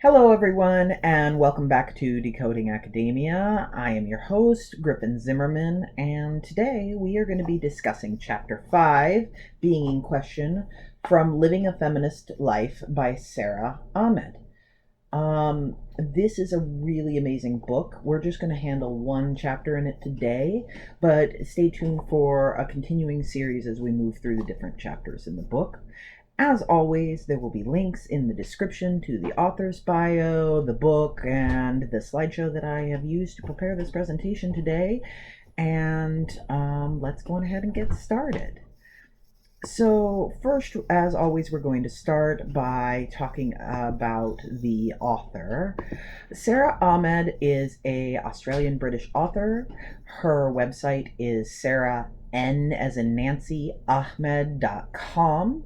Hello, everyone, and welcome back to Decoding Academia. I am your host, Griffin Zimmerman, and today we are going to be discussing Chapter 5, Being in Question, from Living a Feminist Life by Sara Ahmed. This is a really amazing book. We're just going to handle one chapter in it today, but stay tuned for a continuing series as we move through the different chapters in the book. As always, there will be links in the description to the author's bio, the book, and the slideshow that I have used to prepare this presentation today. And let's go on ahead and get started. So first, as always, we're going to start by talking about the author. Sara Ahmed is a Australian British author. Her website is Sara N as in Nancy Ahmed.com.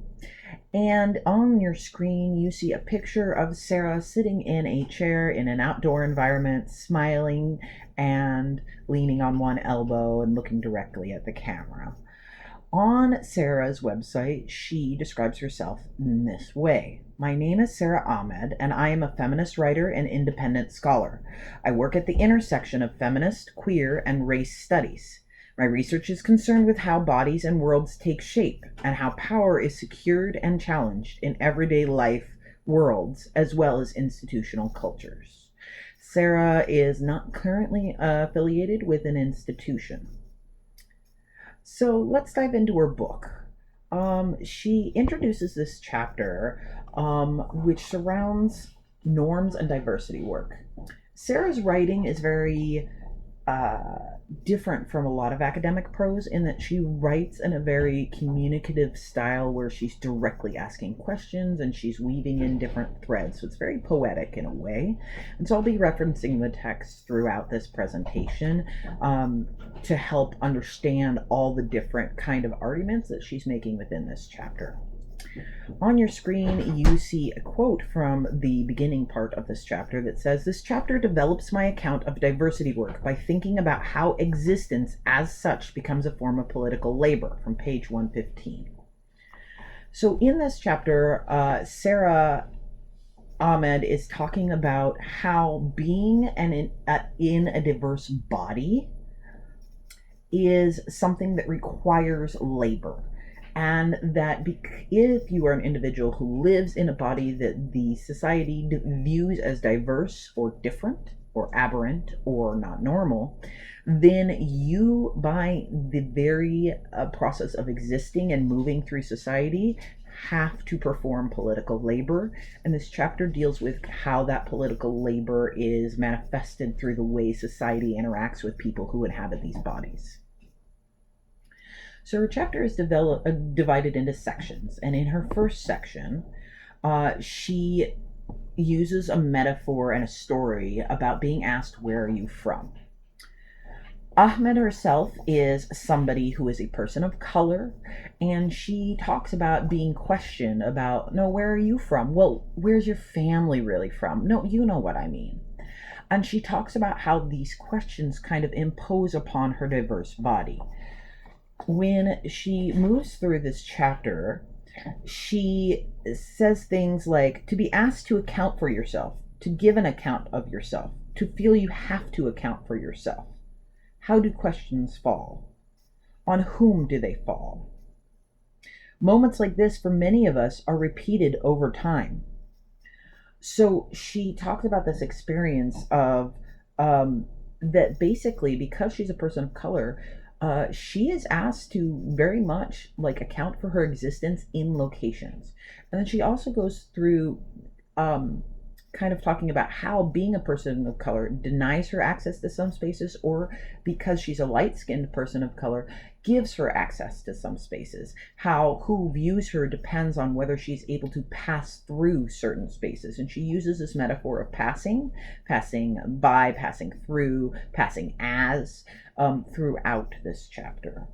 And on your screen, you see a picture of Sara sitting in a chair in an outdoor environment, smiling and leaning on one elbow and looking directly at the camera. On Sara's website, she describes herself in this way. My name is Sara Ahmed, and I am a feminist writer and independent scholar. I work at the intersection of feminist, queer, and race studies. My research is concerned with how bodies and worlds take shape and how power is secured and challenged in everyday life worlds as well as institutional cultures. Sara is not currently affiliated with an institution. So let's dive into her book. She introduces this chapter, which surrounds norms and diversity work. Sara's writing is very different from a lot of academic prose in that she writes in a very communicative style where she's directly asking questions and she's weaving in different threads. So it's very poetic in a way. And so I'll be referencing the text throughout this presentation to help understand all the different kind of arguments that she's making within this chapter. On your screen, you see a quote from the beginning part of this chapter that says, "This chapter develops my account of diversity work by thinking about how existence as such becomes a form of political labor," from page 115. So in this chapter, Sara Ahmed is talking about how being in a diverse body is something that requires labor. And that if you are an individual who lives in a body that the society views as diverse or different or aberrant or not normal, then you, by the very process of existing and moving through society, have to perform political labor. And this chapter deals with how that political labor is manifested through the way society interacts with people who inhabit these bodies. So her chapter is divided into sections, and in her first section, she uses a metaphor and a story about being asked, "Where are you from?" Ahmed herself is somebody who is a person of color, and she talks about being questioned about, "No, where are you from?" "Well, where's your family really from?" "No, you know what I mean." And she talks about how these questions kind of impose upon her diverse body. When she moves through this chapter, she says things like, to be asked to account for yourself, to give an account of yourself, to feel you have to account for yourself. How do questions fall? On whom do they fall? Moments like this, for many of us, are repeated over time. So she talks about this experience of that basically, because she's a person of color, she is asked to very much account for her existence in locations. And then she also goes through kind of talking about how being a person of color denies her access to some spaces, or because she's a light-skinned person of color, gives her access to some spaces. How who views her depends on whether she's able to pass through certain spaces. And she uses this metaphor of passing by, passing through, passing as, throughout this chapter.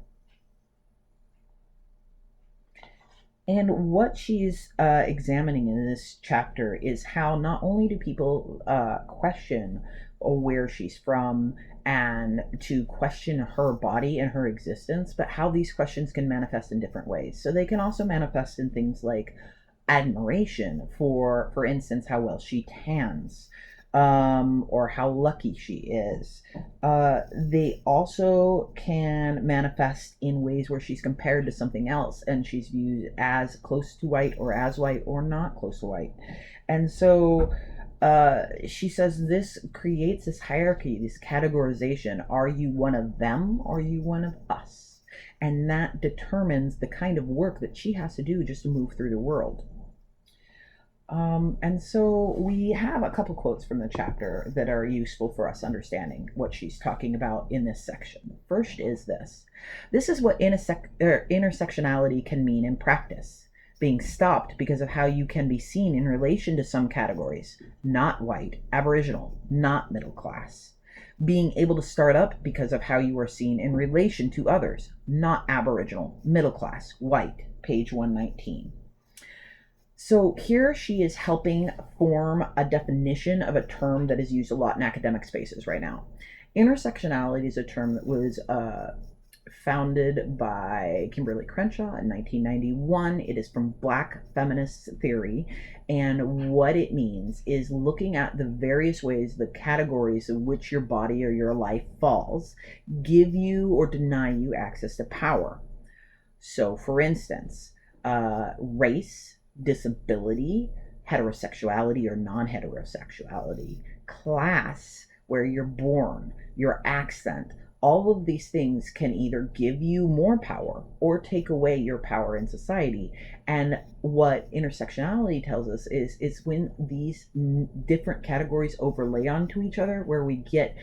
And what she's examining in this chapter is how not only do people question where she's from and to question her body and her existence, but how these questions can manifest in different ways. So they can also manifest in things like admiration for instance, how well she tans, or how lucky she is. They also can manifest in ways where she's compared to something else and she's viewed as close to white or as white or not close to white. And so she says this creates this hierarchy, this categorization. Are you one of them or are you one of us? And that determines the kind of work that she has to do just to move through the world. And so we have a couple quotes from the chapter that are useful for us understanding what she's talking about in this section. First is this. This is what intersectionality can mean in practice. Being stopped because of how you can be seen in relation to some categories. Not white, Aboriginal, not middle class. Being able to start up because of how you are seen in relation to others. Not Aboriginal, middle class, white, page 119. So here she is helping form a definition of a term that is used a lot in academic spaces right now. Intersectionality is a term that was founded by Kimberly Crenshaw in 1991. It is from Black feminist theory, and what it means is looking at the various ways, the categories in which your body or your life falls, give you or deny you access to power. So, for instance, race, disability, heterosexuality or non-heterosexuality, class, where you're born, your accent, all of these things can either give you more power or take away your power in society. And what intersectionality tells us is when these different categories overlay onto each other, where we get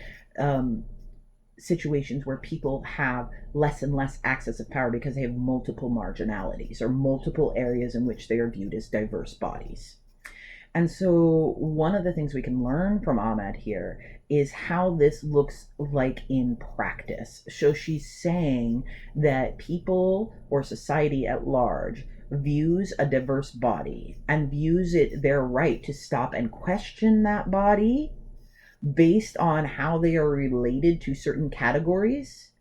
situations where people have less and less access of power because they have multiple marginalities or multiple areas in which they are viewed as diverse bodies. And so one of the things we can learn from Ahmed here is how this looks like in practice. So she's saying that people or society at large views a diverse body and views it their right to stop and question that body based on how they are related to certain categories,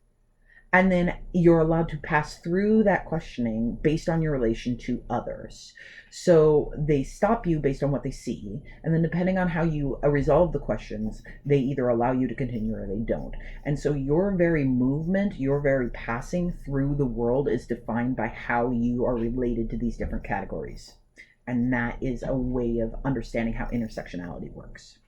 and then you're allowed to pass through that questioning based on your relation to others. So they stop you based on what they see, and then depending on how you resolve the questions, they either allow you to continue or they don't. And so your very movement, your very passing through the world is defined by how you are related to these different categories. And that is a way of understanding how intersectionality works.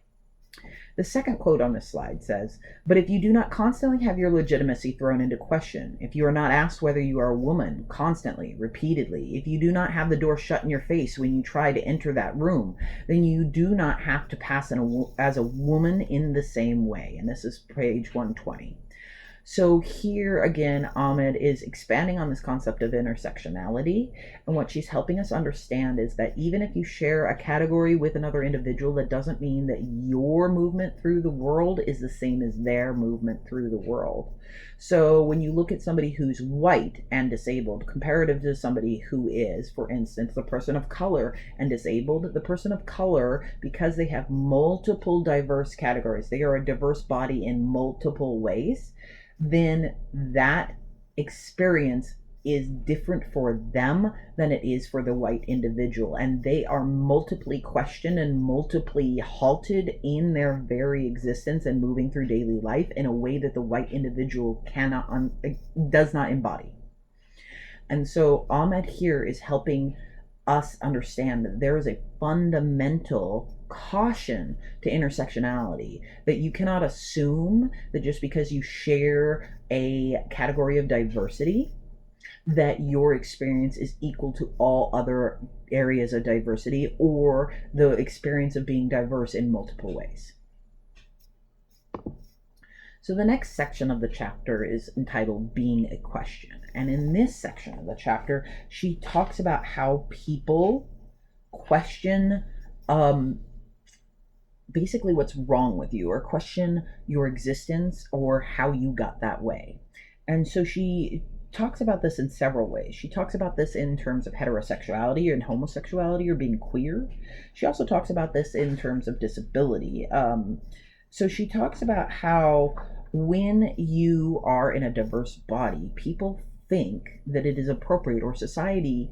The second quote on this slide says, "But if you do not constantly have your legitimacy thrown into question, if you are not asked whether you are a woman constantly, repeatedly, if you do not have the door shut in your face when you try to enter that room, then you do not have to pass as a woman in the same way." And this is page 120. So here again, Ahmed is expanding on this concept of intersectionality. And what she's helping us understand is that even if you share a category with another individual, that doesn't mean that your movement through the world is the same as their movement through the world. So when you look at somebody who's white and disabled, comparative to somebody who is, for instance, the person of color and disabled, the person of color, because they have multiple diverse categories, they are a diverse body in multiple ways, then that experience is different for them than it is for the white individual. And they are multiply questioned and multiply halted in their very existence and moving through daily life in a way that the white individual does not embody. And so Ahmed here is helping us understand that there is a fundamental caution to intersectionality, that you cannot assume that just because you share a category of diversity that your experience is equal to all other areas of diversity or the experience of being diverse in multiple ways. So the next section of the chapter is entitled Being a Question. And in this section of the chapter, she talks about how people question basically what's wrong with you, or question your existence or how you got that way. And so she talks about this in several ways. She talks about this in terms of heterosexuality and homosexuality or being queer. She also talks about this in terms of disability. So she talks about how when you are in a diverse body, people think that it is appropriate, or society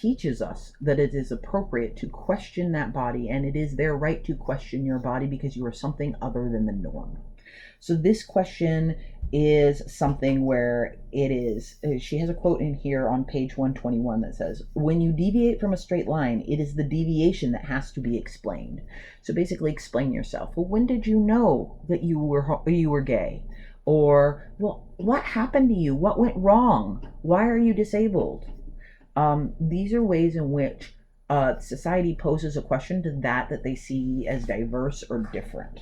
teaches us that it is appropriate to question that body, and it is their right to question your body because you are something other than the norm. So this question is something where it is, she has a quote in here on page 121 that says, when you deviate from a straight line, it is the deviation that has to be explained. So basically explain yourself. Well, when did you know that you were gay? Or, well, what happened to you? What went wrong? Why are you disabled? These are ways in which society poses a question to that they see as diverse or different.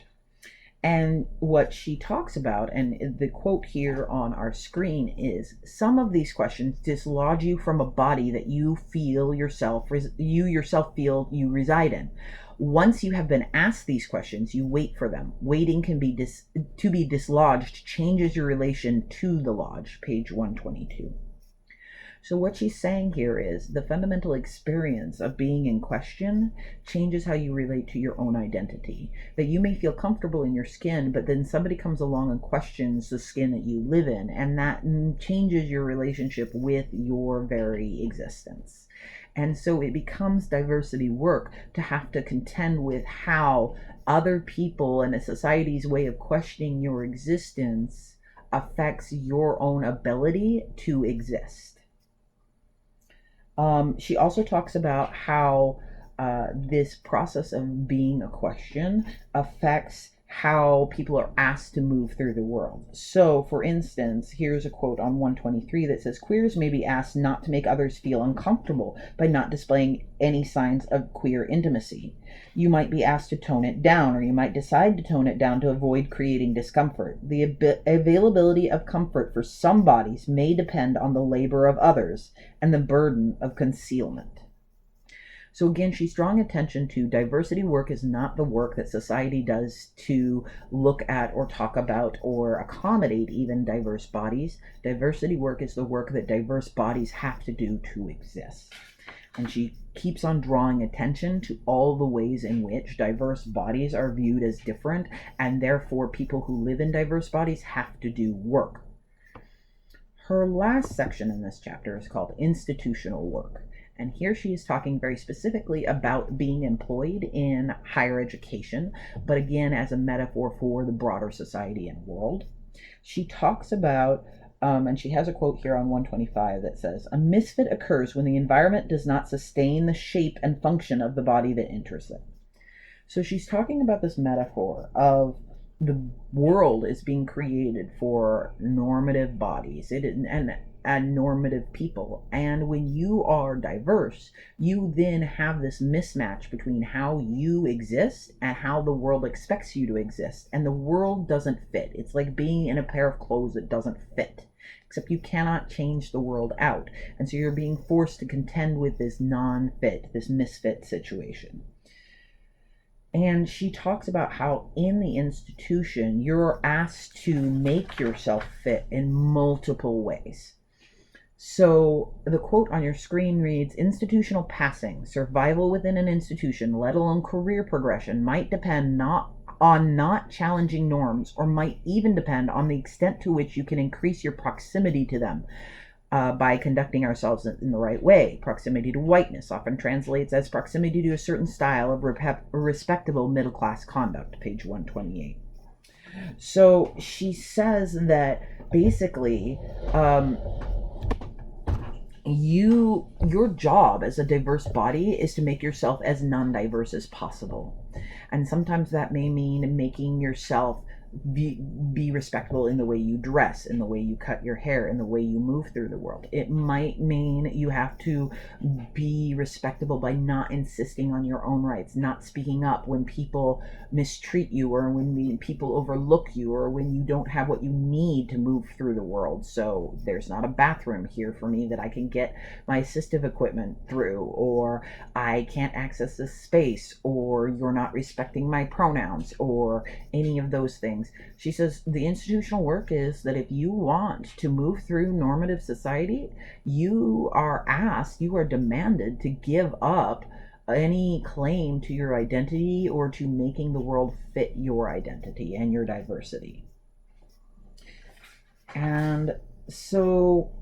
And what she talks about, and the quote here on our screen is, some of these questions dislodge you from a body that you yourself feel you reside in. Once you have been asked these questions, you wait for them. Waiting can be to be dislodged changes your relation to the lodge, page 122. So what she's saying here is the fundamental experience of being in question changes how you relate to your own identity. That you may feel comfortable in your skin, but then somebody comes along and questions the skin that you live in, and that changes your relationship with your very existence. And so it becomes diversity work to have to contend with how other people and a society's way of questioning your existence affects your own ability to exist. She also talks about how this process of being a question affects how people are asked to move through the world. So, for instance, here's a quote on 123 that says, queers may be asked not to make others feel uncomfortable by not displaying any signs of queer intimacy. You might be asked to tone it down, or you might decide to tone it down to avoid creating discomfort. The availability of comfort for some bodies may depend on the labor of others and the burden of concealment. So again, she's drawing attention to diversity work is not the work that society does to look at or talk about or accommodate even diverse bodies. Diversity work is the work that diverse bodies have to do to exist. And she keeps on drawing attention to all the ways in which diverse bodies are viewed as different, and therefore people who live in diverse bodies have to do work. Her last section in this chapter is called Institutional Work. And here she is talking very specifically about being employed in higher education, but again, as a metaphor for the broader society and world. She talks about, and she has a quote here on 125 that says, a misfit occurs when the environment does not sustain the shape and function of the body that enters it. So she's talking about this metaphor of the world is being created for normative bodies and normative people. And when you are diverse, you then have this mismatch between how you exist and how the world expects you to exist. And the world doesn't fit. It's like being in a pair of clothes that doesn't fit, except you cannot change the world out. And so you're being forced to contend with this non-fit, this misfit situation. And she talks about how in the institution, you're asked to make yourself fit in multiple ways. So the quote on your screen reads, institutional passing, survival within an institution, let alone career progression, might depend not challenging norms, or might even depend on the extent to which you can increase your proximity to them. By conducting ourselves in the right way. Proximity to whiteness often translates as proximity to a certain style of respectable middle-class conduct, page 128. So she says that basically your job as a diverse body is to make yourself as non-diverse as possible. And sometimes that may mean making yourself be respectable in the way you dress, in the way you cut your hair, in the way you move through the world. It might mean you have to be respectable by not insisting on your own rights, not speaking up when people mistreat you, or when people overlook you, or when you don't have what you need to move through the world. So there's not a bathroom here for me that I can get my assistive equipment through, or I can't access this space, or you're not respecting my pronouns, or any of those things. She says the institutional work is that if you want to move through normative society, you are demanded to give up any claim to your identity or to making the world fit your identity and your diversity. And so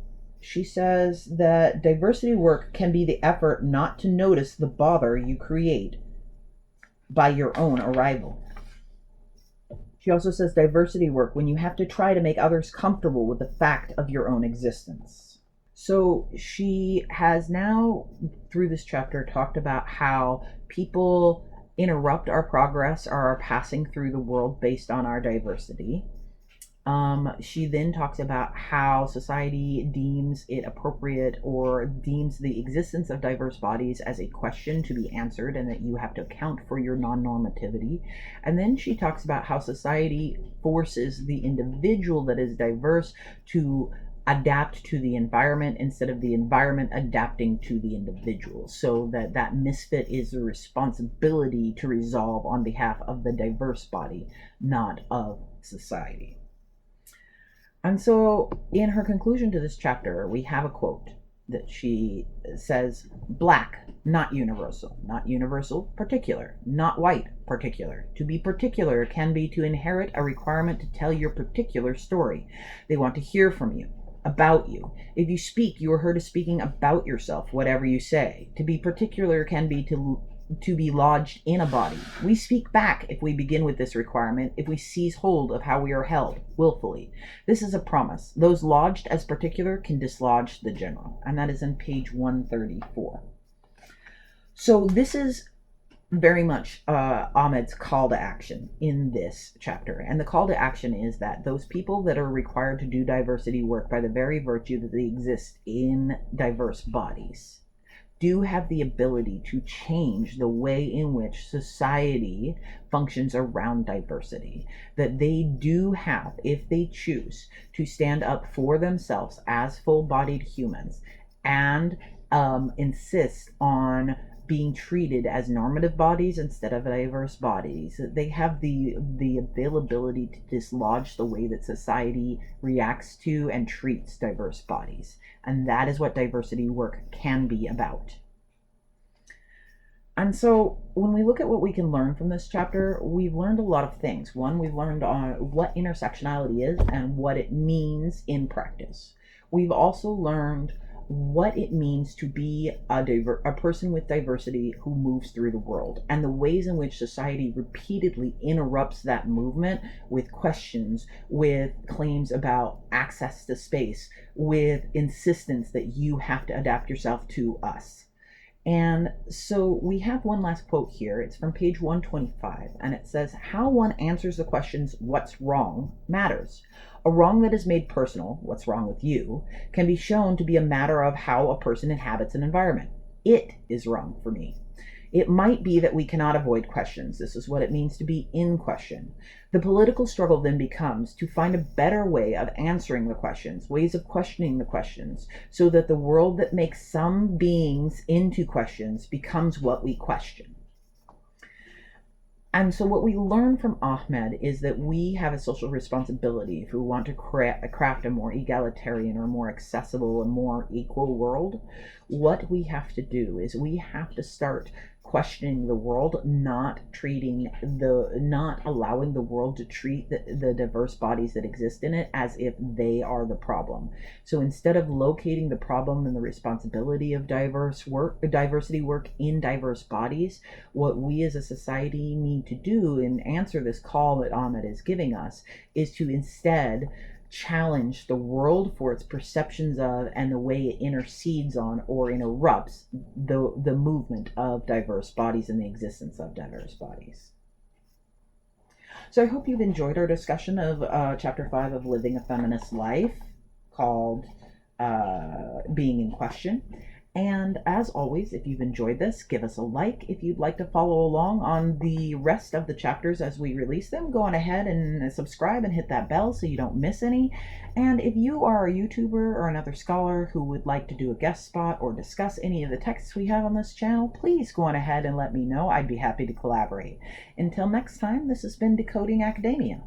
she says that diversity work can be the effort not to notice the bother you create by your own arrival. She also says diversity work when you have to try to make others comfortable with the fact of your own existence. So she has now, through this chapter, talked about how people interrupt our progress or our passing through the world based on our diversity. She then talks about how society deems it appropriate or deems the existence of diverse bodies as a question to be answered and that you have to account for your non-normativity. And then she talks about how society forces the individual that is diverse to adapt to the environment instead of the environment adapting to the individual, so that misfit is a responsibility to resolve on behalf of the diverse body, not of society. And so in her conclusion to this chapter, we have a quote that she says, "Black, not universal, particular, not white, particular. To be particular can be to inherit a requirement to tell your particular story. They want to hear from you, about you. If you speak, you are heard as speaking about yourself, whatever you say. To be particular can be to be lodged in a body. We speak back if we begin with this requirement, if we seize hold of how we are held, willfully. This is a promise. Those lodged as particular can dislodge the general." And that is in page 134. So this is very much Ahmed's call to action in this chapter. And the call to action is that those people that are required to do diversity work by the very virtue that they exist in diverse bodies do have the ability to change the way in which society functions around diversity. That they do have, if they choose, to stand up for themselves as full-bodied humans and insist on being treated as normative bodies instead of diverse bodies. They have the availability to dislodge the way that society reacts to and treats diverse bodies. And that is what diversity work can be about. And so when we look at what we can learn from this chapter, we've learned a lot of things. One, we've learned on what intersectionality is and what it means in practice. We've also learned what it means to be a person with diversity who moves through the world, and the ways in which society repeatedly interrupts that movement with questions, with claims about access to space, with insistence that you have to adapt yourself to us. And so we have one last quote here. It's from page 125, and it says, "How one answers the questions, what's wrong, matters. A wrong that is made personal, what's wrong with you, can be shown to be a matter of how a person inhabits an environment. It is wrong for me. It might be that we cannot avoid questions. This is what it means to be in question. The political struggle then becomes to find a better way of answering the questions, ways of questioning the questions, so that the world that makes some beings into questions becomes what we question." And so what we learn from Ahmed is that we have a social responsibility if we want to craft a more egalitarian or more accessible and more equal world. What we have to do is we have to start questioning the world, not allowing the world to treat the diverse bodies that exist in it as if they are the problem. So instead of locating the problem and the responsibility of diversity work in diverse bodies, what we as a society need to do and answer this call that Ahmed is giving us is to instead challenge the world for its perceptions of and the way it intercedes on or interrupts the movement of diverse bodies and the existence of diverse bodies. So I hope you've enjoyed our discussion of Chapter 5 of Living a Feminist Life, called Being in Question. And as always, if you've enjoyed this, give us a like. If you'd like to follow along on the rest of the chapters as we release them, go on ahead and subscribe and hit that bell so you don't miss any. And if you are a YouTuber or another scholar who would like to do a guest spot or discuss any of the texts we have on this channel, please go on ahead and let me know. I'd be happy to collaborate. Until next time, this has been Decoding Academia.